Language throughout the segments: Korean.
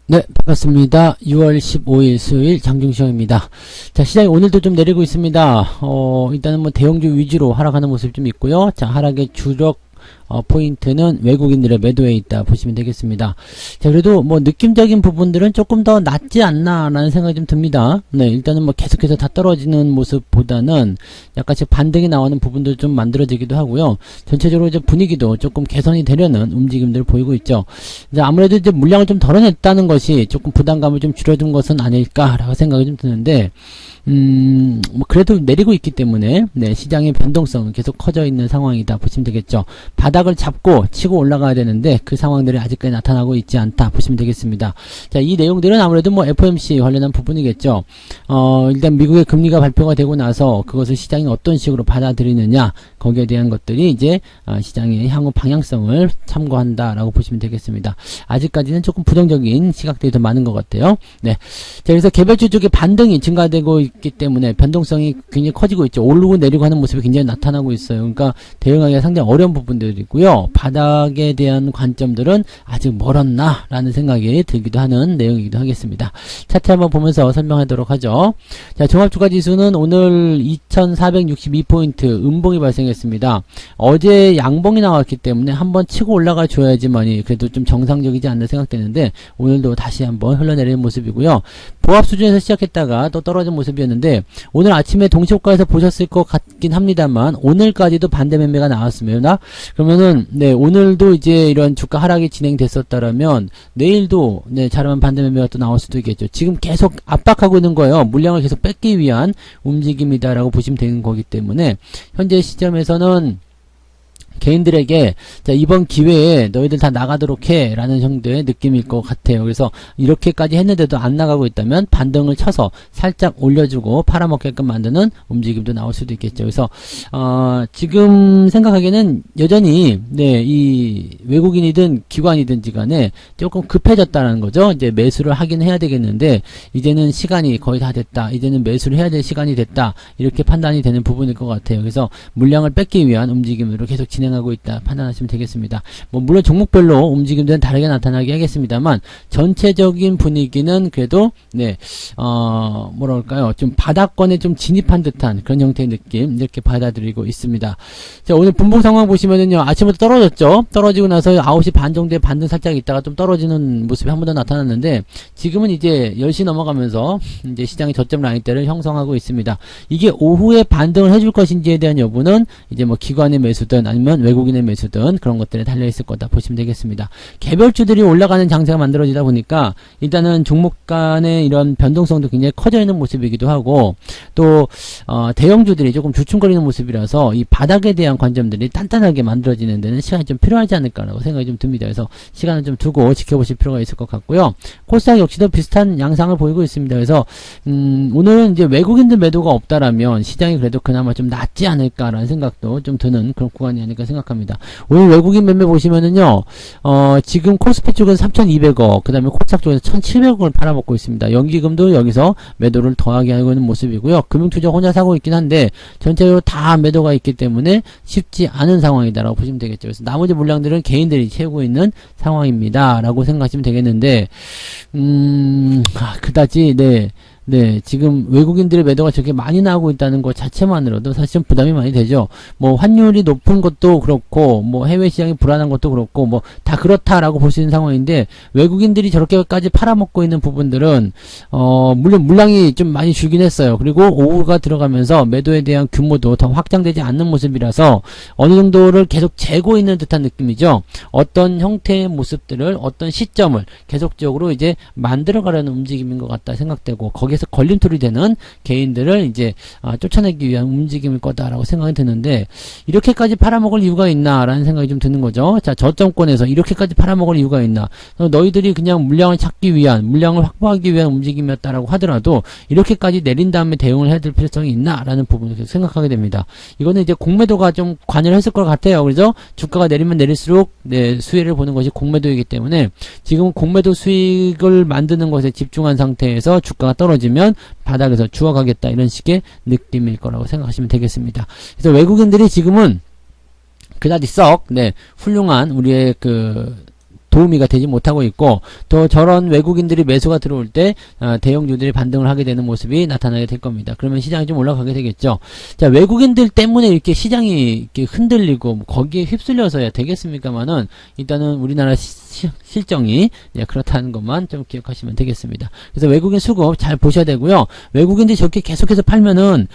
네, 반갑습니다. 6월 15일 수요일 장중시황입니다. 자, 시장이 오늘도 좀 내리고 있습니다. 일단은 뭐 대형주 위주로 하락하는 모습이 좀 있고요. 자, 하락의 주력 포인트는 외국인들의 매도에 있다 보시면 되겠습니다. 자, 그래도 뭐 느낌적인 부분들은 조금 더 낫지 않나라는 생각이 좀 듭니다. 네, 일단은 뭐 계속해서 다 떨어지는 모습보다는 약간씩 반등이 나오는 부분도 좀 만들어지기도 하고요. 전체적으로 이제 분위기도 조금 개선이 되려는 움직임들을 보이고 있죠. 이제 아무래도 이제 물량을 좀 덜어냈다는 것이 조금 부담감을 좀 줄여준 것은 아닐까라고 생각이 좀 드는데, 뭐 그래도 내리고 있기 때문에 네, 시장의 변동성은 계속 커져 있는 상황이다 보시면 되겠죠. 바닥을 잡고 치고 올라가야 되는데 그 상황들이 아직까지 나타나고 있지 않다 보시면 되겠습니다. 자, 이 내용들은 아무래도 뭐 FOMC 관련한 부분이겠죠. 일단 미국의 금리가 발표가 되고 나서 그것을 시장이 어떤 식으로 받아들이느냐, 거기에 대한 것들이 이제 시장의 향후 방향성을 참고한다라고 보시면 되겠습니다. 아직까지는 조금 부정적인 시각들이 더 많은 것 같아요. 네. 자, 그래서 개별주 쪽의 반등이 증가되고 있기 때문에 변동성이 굉장히 커지고 있죠. 오르고 내리고 하는 모습이 굉장히 나타나고 있어요. 그러니까 대응하기가 상당히 어려운 부분들이고요. 바닥에 대한 관점들은 아직 멀었나 라는 생각이 들기도 하는 내용이기도 하겠습니다. 차트 한번 보면서 설명하도록 하죠. 자, 종합주가지수는 오늘 2462포인트 음봉이 발생했습니다. 어제 양봉이 나왔기 때문에 한번 치고 올라가 줘야지만이 그래도 좀 정상적이지 않나 생각되는데, 오늘도 다시 한번 흘러내리는 모습이고요. 보합 수준에서 시작했다가 또 떨어진 모습이었는데, 오늘 아침에 동시효과에서 보셨을 것 같긴 합니다만 오늘까지도 반대 매매가 나왔습니다. 그러면은 네, 오늘도 이제 이런 주가 하락이 진행됐었다라면 내일도 네, 자그마한 반대 매매가 또 나올 수도 있겠죠. 지금 계속 압박하고 있는 거예요. 물량을 계속 뺏기 위한 움직임이다라고 보시면 되는 거기 때문에 현재 시점에서는 개인들에게 자, 이번 기회에 너희들 다 나가도록 해 라는 정도의 느낌일 것 같아요. 그래서 이렇게까지 했는데도 안 나가고 있다면 반등을 쳐서 살짝 올려주고 팔아먹게끔 만드는 움직임도 나올 수도 있겠죠. 그래서 지금 생각하기에는 여전히 네, 이 외국인이든 기관이든지 간에 조금 급해졌다는 거죠. 이제 매수를 하긴 해야 되겠는데 이제는 시간이 거의 다 됐다, 이제는 매수를 해야 될 시간이 됐다, 이렇게 판단이 되는 부분일 것 같아요. 그래서 물량을 뺏기 위한 움직임으로 계속 진행하고 있다 판단하시면 되겠습니다. 뭐 물론 종목별로 움직임들은 다르게 나타나게 하겠습니다만 전체적인 분위기는 그래도 네, 뭐랄까요, 좀 바닥권에 좀 진입한 듯한 그런 형태의 느낌, 이렇게 받아들이고 있습니다. 자, 오늘 분봉 상황 보시면은요, 아침부터 떨어졌죠. 떨어지고 나서 9시 반 정도에 반등 살짝 있다가 좀 떨어지는 모습이 한 번 더 나타났는데, 지금은 이제 10시 넘어가면서 이제 시장의 저점 라인대를 형성하고 있습니다. 이게 오후에 반등을 해줄 것인지에 대한 여부는 이제 뭐 기관의 매수든 아니면 외국인의 매수든 그런 것들에 달려있을 거다 보시면 되겠습니다. 개별주들이 올라가는 장세가 만들어지다 보니까 일단은 종목 간의 이런 변동성도 굉장히 커져 있는 모습이기도 하고, 또 대형주들이 조금 주춤거리는 모습이라서 이 바닥에 대한 관점들이 단단하게 만들어지는 데는 시간이 좀 필요하지 않을까라고 생각이 좀 듭니다. 그래서 시간을 좀 두고 지켜보실 필요가 있을 것 같고요. 코스닥 역시도 비슷한 양상을 보이고 있습니다. 그래서 오늘은 이제 외국인들 매도가 없다라면 시장이 그래도 그나마 좀 낫지 않을까라는 생각도 좀 드는 그런 구간이 아닐까 생각합니다. 오늘 외국인 매매 보시면은요, 지금 코스피 쪽에서 3,200억, 그 다음에 코스닥 쪽에서 1,700억을 팔아먹고 있습니다. 연기금도 여기서 매도를 더하게 하고 있는 모습이고요. 금융투자 혼자 사고 있긴 한데 전체적으로 다 매도가 있기 때문에 쉽지 않은 상황이다라고 보시면 되겠죠. 그래서 나머지 물량들은 개인들이 채우고 있는 상황입니다 라고 생각하시면 되겠는데, 그다지 네, 지금 외국인들의 매도가 저렇게 많이 나오고 있다는 것 자체만으로도 사실 좀 부담이 많이 되죠. 뭐 환율이 높은 것도 그렇고, 뭐 해외 시장이 불안한 것도 그렇고, 뭐 다 그렇다라고 볼 수 있는 상황인데, 외국인들이 저렇게까지 팔아먹고 있는 부분들은 물론 물량이 좀 많이 줄긴 했어요. 그리고 오후가 들어가면서 매도에 대한 규모도 더 확장되지 않는 모습이라서 어느 정도를 계속 재고 있는 듯한 느낌이죠. 어떤 형태의 모습들을, 어떤 시점을 계속적으로 이제 만들어가려는 움직임인 것 같다 생각되고, 거기에서 걸림돌이 되는 개인들을 이제 쫓아내기 위한 움직임일 거다라고 생각이 드는데, 이렇게까지 팔아먹을 이유가 있나라는 생각이 좀 드는 거죠. 자, 저점권에서 이렇게까지 팔아먹을 이유가 있나? 너희들이 그냥 물량을 찾기 위한, 물량을 확보하기 위한 움직임이었다라고 하더라도 이렇게까지 내린 다음에 대응을 해야 될 필요성이 있나라는 부분을 생각하게 됩니다. 이거는 이제 공매도가 좀 관여를 했을 것 같아요. 그래서 주가가 내리면 내릴수록 네, 수혜를 보는 것이 공매도이기 때문에 지금은 공매도 수익을 만드는 것에 집중한 상태에서 주가가 떨어지면 바닥에서 주워가겠다, 이런 식의 느낌일 거라고 생각하시면 되겠습니다. 그래서 외국인들이 지금은 그다지 썩 네, 훌륭한 우리의 그 도우미가 되지 못하고 있고, 또 저런 외국인들이 매수가 들어올 때 대형주들이 반등을 하게 되는 모습이 나타나게 될 겁니다. 그러면 시장이 좀 올라가게 되겠죠. 자, 외국인들 때문에 이렇게 시장이 이렇게 흔들리고 거기에 휩쓸려서야 되겠습니까만은 일단은 우리나라 실정이 그렇다는 것만 좀 기억하시면 되겠습니다. 그래서 외국인 수급 잘 보셔야 되고요. 외국인들이 저렇게 계속해서 팔면은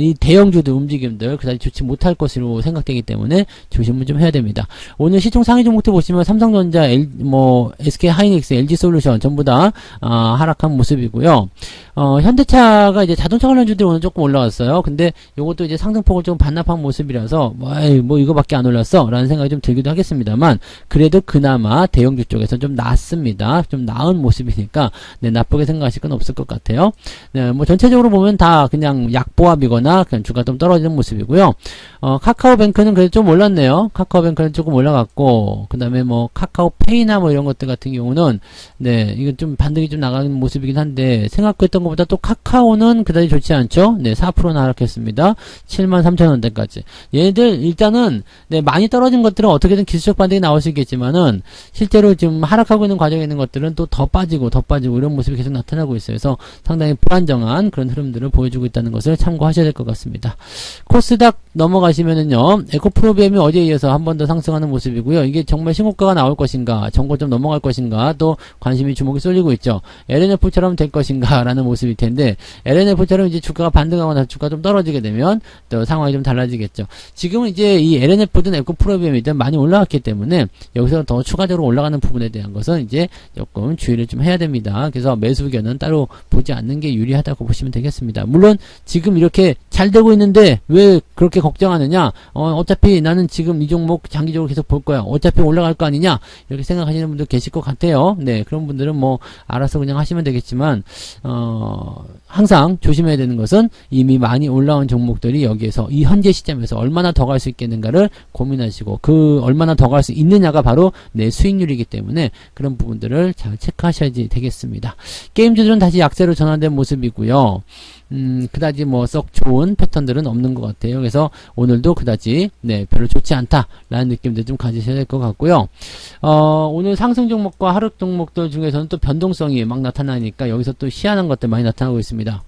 이 대형주들 움직임들 그다지 좋지 못할 것으로 생각되기 때문에 조심을 좀 해야 됩니다. 오늘 시총 상위 종목들 보시면 삼성전자, SK하이닉스, LG솔루션 전부 다 하락한 모습이고요. 현대차가 이제 자동차 관련주들이 오늘 조금 올라왔어요. 근데 요것도 이제 상승폭을 좀 반납한 모습이라서 뭐 이거밖에 안 올랐어 라는 생각이 좀 들기도 하겠습니다만, 그래도 그나마 대형주 쪽에서 좀 낫습니다. 좀 나은 모습이니까 나쁘게 생각하실 건 없을 것 같아요. 네, 뭐 전체적으로 보면 다 그냥 약보합이거나 그냥 주가 좀 떨어지는 모습이고요. 카카오뱅크는 그래도 좀 올랐네요. 카카오뱅크는 조금 올라갔고, 그 다음에 뭐 카카오페이나 뭐 이런 것들 같은 경우는 이건 좀 반등이 좀 나가는 모습이긴 한데, 생각했던 것보다 또 카카오는 그다지 좋지 않죠. 4%나 하락했습니다. 73,000원대까지. 얘네들 일단은 많이 떨어진 것들은 어떻게든 기술적 반등이 나올 수 있겠지만은, 실제로 지금 하락하고 있는 과정에 있는 것들은 또 더 빠지고 이런 모습이 계속 나타나고 있어요. 그래서 상당히 불안정한 그런 흐름들을 보여주고 있다는 것을 참고하셔야 될 것 같습니다. 코스닥 넘어가시면은요, 에코프로비엠이 어제에 이어서 한 번 더 상승하는 모습이고요. 이게 정말 신고가가 나올 것인가, 정고점 넘어갈 것인가, 또 관심이 주목이 쏠리고 있죠. LNF처럼 될 것인가 라는 모습일 텐데, LNF처럼 이제 주가가 반등하고 나서 주가가 좀 떨어지게 되면 또 상황이 좀 달라지겠죠. 지금은 이제 이 LNF든 에코프로비엠이든 많이 올라왔기 때문에 여기서 더 추가적으로 올라가는 부분에 대한 것은 이제 조금 주의를 좀 해야 됩니다. 그래서 매수 의견은 따로 보지 않는 게 유리하다고 보시면 되겠습니다. 물론 지금 이렇게 잘 되고 있는데 왜 그렇게 걱정하느냐, 어차피 나는 지금 이 종목 장기적으로 계속 볼 거야, 어차피 올라갈 거 아니냐, 이렇게 생각하시는 분들 계실 것 같아요. 그런 분들은 뭐 알아서 그냥 하시면 되겠지만, 항상 조심해야 되는 것은 이미 많이 올라온 종목들이 여기에서 이 현재 시점에서 얼마나 더 갈 수 있겠는가를 고민하시고, 그 얼마나 더 갈 수 있느냐가 바로 내 수익률이기 때문에 그런 부분들을 잘 체크하셔야지 되겠습니다. 게임주들은 다시 약세로 전환된 모습이고요. 그다지 뭐 썩 좋은 패턴들은 없는 것 같아요. 그래서 오늘도 그다지 별로 좋지 않다라는 느낌들 좀 가지셔야 될 것 같고요. 오늘 상승 종목과 하락 종목들 중에서는 또 변동성이 막 나타나니까 여기서 또 희한한 것들 많이 나타나고 있습니다.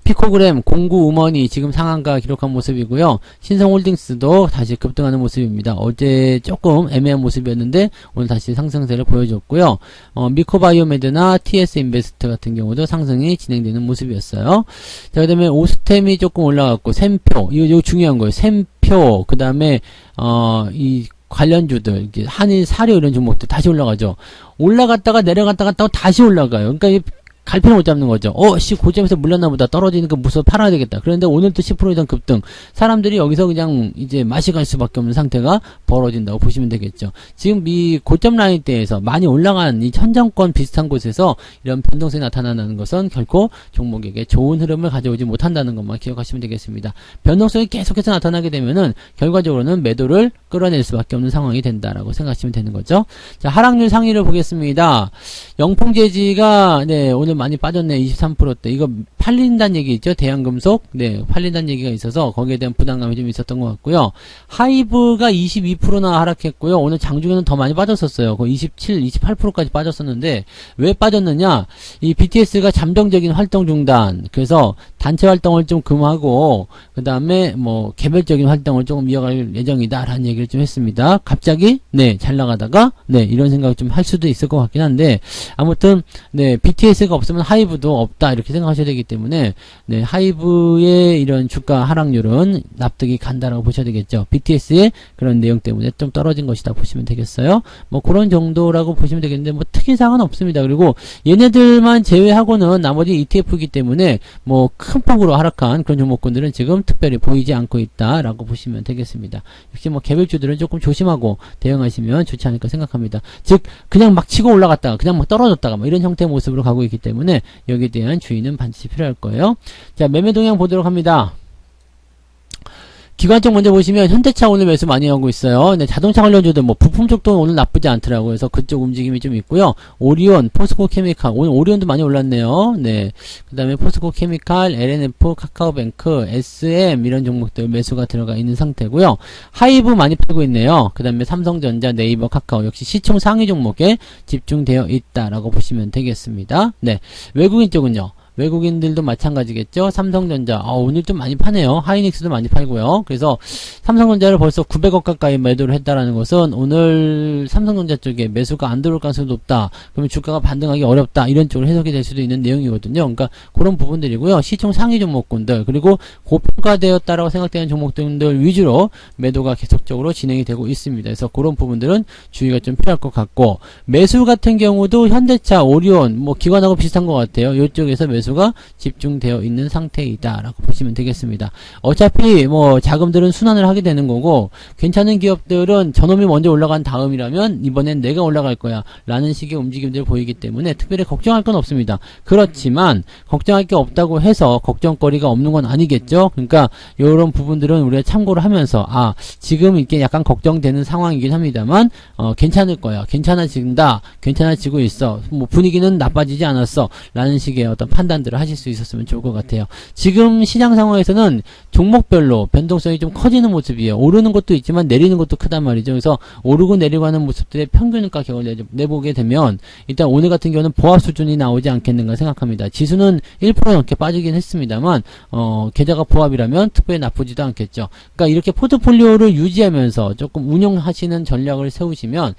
피코그램, 공구 우먼이 지금 상한가 기록한 모습이고요. 신성홀딩스도 다시 급등하는 모습입니다. 어제 조금 애매한 모습이었는데 오늘 다시 상승세를 보여줬고요. 미코바이오메드나 TS인베스트 같은 경우도 상승이 진행되는 모습이었어요. 자, 그 다음에 오스템이 조금 올라갔고, 샘표, 이거 중요한 거예요. 샘표, 그 다음에 이 관련주들, 한일, 사료 이런 종목들 다시 올라가죠. 올라갔다가 내려갔다가 또 다시 올라가요. 그러니까 갈피를 못 잡는 거죠. 고점에서 물렸나 보다, 떨어지니까 무서워 팔아야 되겠다. 그런데 오늘도 10% 이상 급등. 사람들이 여기서 그냥 이제 맛이 갈 수밖에 없는 상태가 벌어진다고 보시면 되겠죠. 지금 이 고점 라인대에서 많이 올라간 이 천정권 비슷한 곳에서 이런 변동성이 나타나는 것은 결코 종목에게 좋은 흐름을 가져오지 못한다는 것만 기억하시면 되겠습니다. 변동성이 계속해서 나타나게 되면은 결과적으로는 매도를 끌어낼 수밖에 없는 상황이 된다라고 생각하시면 되는 거죠. 자, 하락률 상위를 보겠습니다. 영풍재지가 오늘 많이 빠졌네. 23%대. 이거 팔린다는 얘기 있죠. 대한금속. 팔린다는 얘기가 있어서 거기에 대한 부담감이 좀 있었던 것 같고요. 하이브가 22%나 하락했고요. 오늘 장중에는 더 많이 빠졌었어요. 거의 27, 28%까지 빠졌었는데 왜 빠졌느냐? 이 BTS가 잠정적인 활동 중단. 그래서 단체 활동을 좀 금하고 그 다음에 뭐 개별적인 활동을 조금 이어갈 예정이다라는 얘기를 좀 했습니다. 갑자기 잘 나가다가 이런 생각을 좀 할 수도 있을 것 같긴 한데, 아무튼 BTS가 없으면 하이브도 없다 이렇게 생각하셔야 되기 때문에 하이브의 이런 주가 하락률은 납득이 간다라고 보셔야 되겠죠. BTS의 그런 내용 때문에 좀 떨어진 것이다 보시면 되겠어요. 뭐 그런 정도라고 보시면 되겠는데 뭐 특이사항은 없습니다. 그리고 얘네들만 제외하고는 나머지 ETF이기 때문에 뭐 큰 폭으로 하락한 그런 종목군들은 지금 특별히 보이지 않고 있다라고 보시면 되겠습니다. 역시 뭐 개별주들은 조금 조심하고 대응하시면 좋지 않을까 생각합니다. 즉 그냥 막 치고 올라갔다가 그냥 막 떨어졌다가 뭐 이런 형태의 모습으로 가고 있기 때문에 여기에 대한 주의는 반드시 필요할 거예요. 자, 매매 동향 보도록 합니다. 기관 쪽 먼저 보시면 현대차 오늘 매수 많이 하고 있어요. 네, 자동차 관련주도 뭐 부품 쪽도 오늘 나쁘지 않더라고요. 그래서 그쪽 움직임이 좀 있고요. 오리온, 포스코 케미칼, 오늘 오리온도 많이 올랐네요. 네, 그 다음에 포스코 케미칼, LNF, 카카오뱅크, SM 이런 종목들 매수가 들어가 있는 상태고요. 하이브 많이 팔고 있네요. 그 다음에 삼성전자, 네이버, 카카오 역시 시총 상위 종목에 집중되어 있다라고 보시면 되겠습니다. 네, 외국인 쪽은요. 외국인들도 마찬가지겠죠. 삼성전자 오늘 좀 많이 파네요. 하이닉스도 많이 팔고요. 그래서 삼성전자를 벌써 900억 가까이 매도를 했다라는 것은 오늘 삼성전자 쪽에 매수가 안 들어올 가능성이 높다. 그러면 주가가 반등하기 어렵다. 이런 쪽으로 해석이 될 수도 있는 내용이거든요. 그러니까 그런 부분들이고요. 시총 상위 종목군들 그리고 고평가되었다라고 생각되는 종목들 위주로 매도가 계속적으로 진행이 되고 있습니다. 그래서 그런 부분들은 주의가 좀 필요할 것 같고 매수 같은 경우도 현대차, 오리온 뭐 기관하고 비슷한 것 같아요. 이쪽에서 매수가 집중되어 있는 상태이다라고 보시면 되겠습니다. 어차피 뭐 자금들은 순환을 하게 되는 거고 괜찮은 기업들은 저놈이 먼저 올라간 다음이라면 이번엔 내가 올라갈 거야 라는 식의 움직임들을 보이기 때문에 특별히 걱정할 건 없습니다. 그렇지만 걱정할 게 없다고 해서 걱정거리가 없는 건 아니겠죠. 그러니까 이런 부분들은 우리가 참고를 하면서 지금 이렇게 약간 걱정되는 상황이긴 합니다만 괜찮을 거야. 괜찮아진다. 괜찮아지고 있어. 뭐 분위기는 나빠지지 않았어. 라는 식의 어떤 판단들을 하실 수 있었으면 좋을 것 같아요. 지금 시장 상황에서는 종목별로 변동성이 좀 커지는 모습이에요. 오르는 것도 있지만 내리는 것도 크단 말이죠. 그래서 오르고 내리고 하는 모습들의 평균 가격을 내보게 되면 일단 오늘 같은 경우는 보합 수준이 나오지 않겠는가 생각합니다. 지수는 1% 넘게 빠지긴 했습니다만 게다가 보합이라면 특별히 나쁘지도 않겠죠. 그러니까 이렇게 포트폴리오를 유지하면서 조금 운용하시는 전략을 세우시면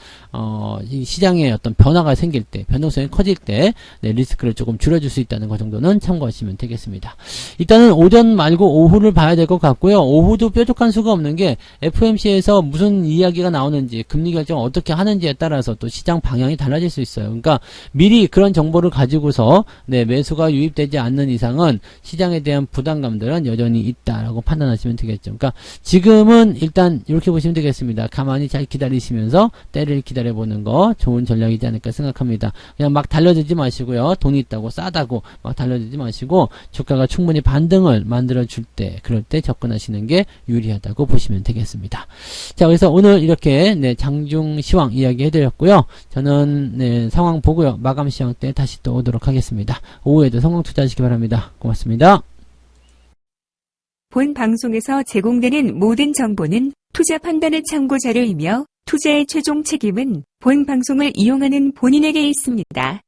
이 시장에 어떤 변화가 생길 때 변동성이 커질 때 리스크를 조금 줄여줄 수 있다는 것 정도는 참고하시면 되겠습니다. 일단은 오전 말고 오후를 봐야 될 것 같고요. 오후도 뾰족한 수가 없는 게 FOMC에서 무슨 이야기가 나오는지 금리 결정 어떻게 하는지에 따라서 또 시장 방향이 달라질 수 있어요. 그러니까 미리 그런 정보를 가지고서 매수가 유입되지 않는 이상은 시장에 대한 부담감들은 여전히 있다라고 판단하시면 되겠죠. 그러니까 지금은 일단 이렇게 보시면 되겠습니다. 가만히 잘 기다리시면서 때를 기다려보는 거 좋은 전략이지 않을까 생각합니다. 그냥 막 달려들지 마시고요. 돈이 있다고 싸다고 막 달려들지 마시고 주가가 충분히 반등을 만들어줄 때 그럴 때 접근하시는 게 유리하다고 보시면 되겠습니다. 자, 그래서 오늘 이렇게 장중 시황 이야기 해드렸고요. 저는 상황 보고요. 마감 시황 때 다시 또 오도록 하겠습니다. 오후에도 성공 투자하시기 바랍니다. 고맙습니다. 본 방송에서 제공되는 모든 정보는 투자 판단의 참고 자료이며 투자의 최종 책임은 본 방송을 이용하는 본인에게 있습니다.